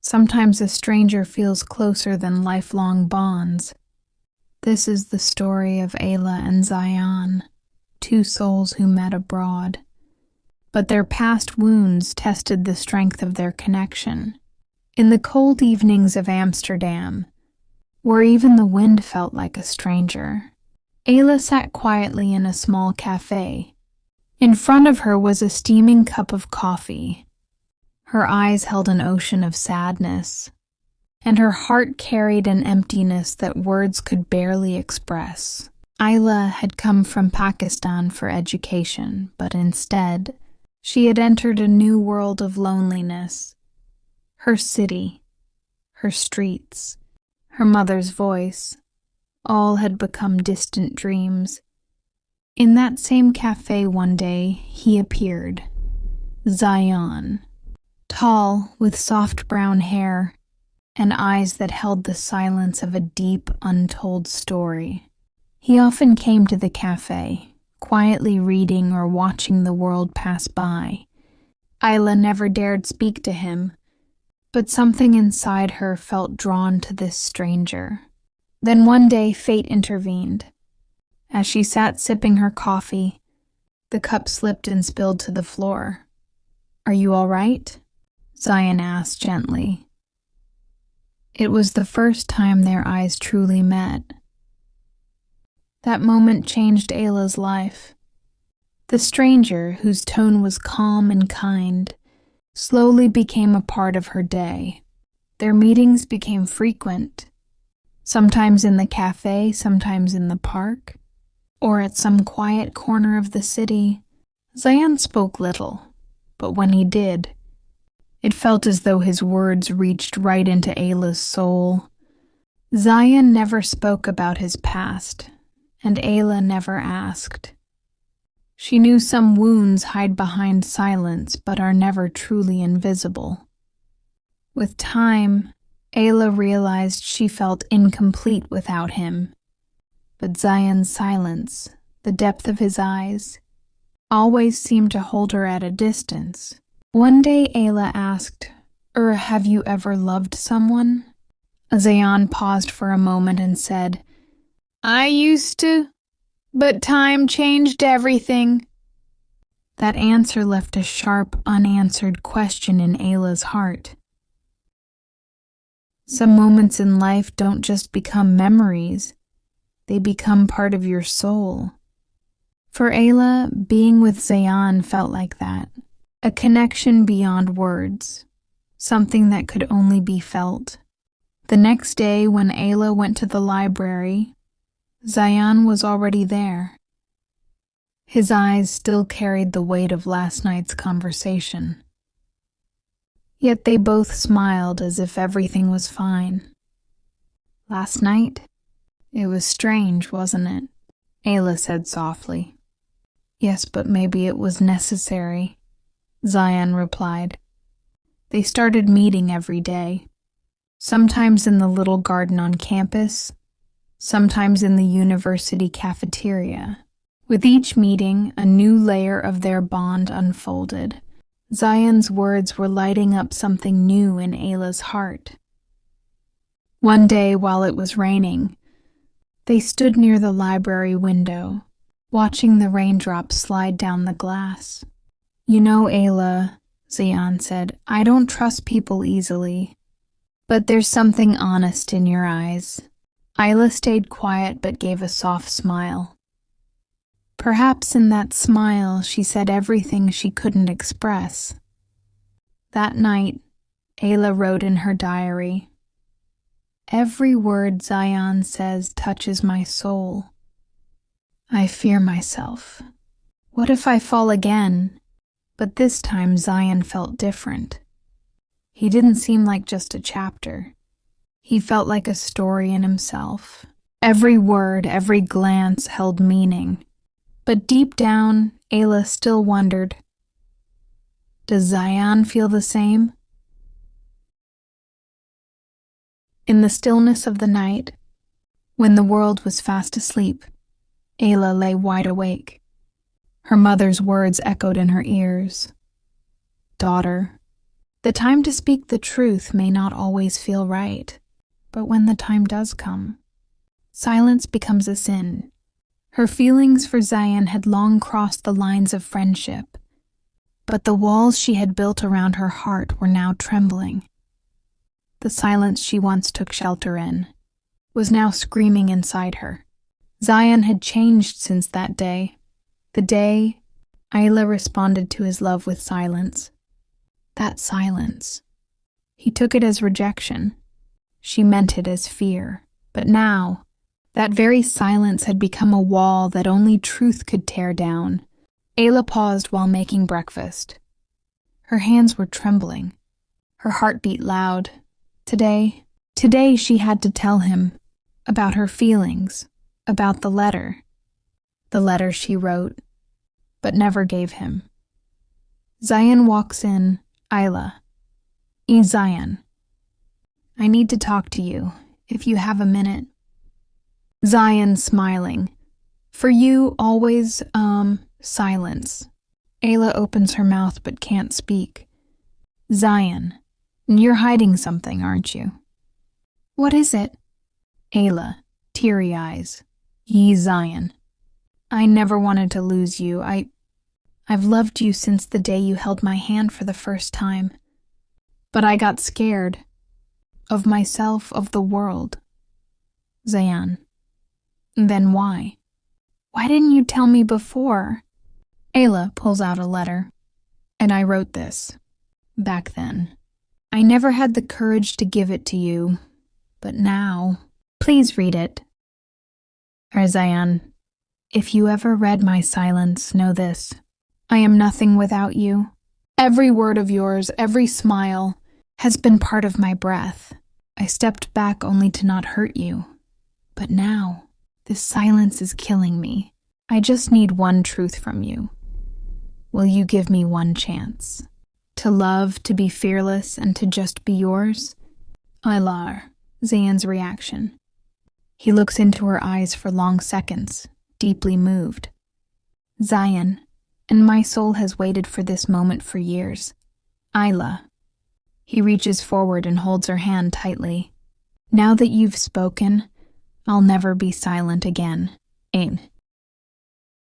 Sometimes a stranger feels closer than lifelong bonds. This is the story of Ayla and Zayan, two souls who met abroad. But their past wounds tested the strength of their connection. In the cold evenings of Amsterdam, where even the wind felt like a stranger, Ayla sat quietly in a small cafe. In front of her was a steaming cup of coffee. Her eyes held an ocean of sadness, and her heart carried an emptiness that words could barely express. Ayla had come from Pakistan for education, but instead, she had entered a new world of loneliness. Her city, her streets, her mother's voice, all had become distant dreams. In that same cafe one day, he appeared. Zayan, tall, with soft brown hair, and eyes that held the silence of a deep, untold story. He often came to the cafe, quietly reading or watching the world pass by. Ayla never dared speak to him, but something inside her felt drawn to this stranger. Then one day fate intervened. As she sat sipping her coffee, the cup slipped and spilled to the floor. "Are you all right?" Zayan asked gently. It was the first time their eyes truly met. That moment changed Ayla's life. The stranger, whose tone was calm and kind, slowly became a part of her day. Their meetings became frequent, sometimes in the cafe, sometimes in the park, or at some quiet corner of the city. Zayan spoke little, but when he did, it felt as though his words reached right into Ayla's soul. Zayan never spoke about his past, and Ayla never asked. She knew some wounds hide behind silence but are never truly invisible. With time, Ayla realized she felt incomplete without him. But Zayan's silence, the depth of his eyes, always seemed to hold her at a distance. One day Ayla asked, have you ever loved someone?" Zayan paused for a moment and said, "I used to, but time changed everything." That answer left a sharp, unanswered question in Ayla's heart. Some moments in life don't just become memories, they become part of your soul. For Ayla, being with Zayan felt like that, a connection beyond words, something that could only be felt. The next day, when Ayla went to the library, Zayan was already there. His eyes still carried the weight of last night's conversation. Yet they both smiled as if everything was fine. "Last night? It was strange, wasn't it?" Ayla said softly. "Yes, but maybe it was necessary," Zayan replied. They started meeting every day, sometimes in the little garden on campus, sometimes in the university cafeteria. With each meeting, a new layer of their bond unfolded. Zayan's words were lighting up something new in Ayla's heart. One day, while it was raining, they stood near the library window, watching the raindrops slide down the glass. "You know, Ayla," Zayan said, "I don't trust people easily, but there's something honest in your eyes." Ayla stayed quiet but gave a soft smile. Perhaps in that smile she said everything she couldn't express. That night, Ayla wrote in her diary, "Every word Zayan says touches my soul. I fear myself. What if I fall again?" But this time Zayan felt different. He didn't seem like just a chapter. He felt like a story in himself. Every word, every glance held meaning. But deep down, Ayla still wondered, does Zayan feel the same? In the stillness of the night, when the world was fast asleep, Ayla lay wide awake. Her mother's words echoed in her ears. "Daughter, The time to speak the truth may not always feel right, but when the time does come, silence becomes a sin. Her feelings for Zayan had long crossed the lines of friendship, but the walls she had built around her heart were now trembling. The silence she once took shelter in was now screaming inside her. Zayan had changed since that day, the day Ayla responded to his love with silence. That silence. He took it as rejection. She meant it as fear. But now, that very silence had become a wall that only truth could tear down. Ayla paused while making breakfast. Her hands were trembling. Her heart beat loud. Today she had to tell him about her feelings, about the letter she wrote, but never gave him. Zayan walks in. Ayla. Zayan. I need to talk to you, if you have a minute. Zayan smiling. For you, always, silence. Ayla opens her mouth but can't speak. Zayan, you're hiding something, aren't you? What is it? Ayla, teary eyes. Zayan. I never wanted to lose you. I've loved you since the day you held my hand for the first time. But I got scared. Of myself, of the world. Zayan. Then why? Why didn't you tell me before? Ayla pulls out a letter. And I wrote this. Back then. I never had the courage to give it to you. But now. Please read it. Zayan. If you ever read my silence, know this. I am nothing without you. Every word of yours, every smile, has been part of my breath. I stepped back only to not hurt you. But now, this silence is killing me. I just need one truth from you. Will you give me one chance? To love, to be fearless, and to just be yours? Ayla, Zayan's reaction. He looks into her eyes for long seconds, deeply moved. Zayan. And my soul has waited for this moment for years. Ayla. He reaches forward and holds her hand tightly. Now that you've spoken, I'll never be silent again. Ain.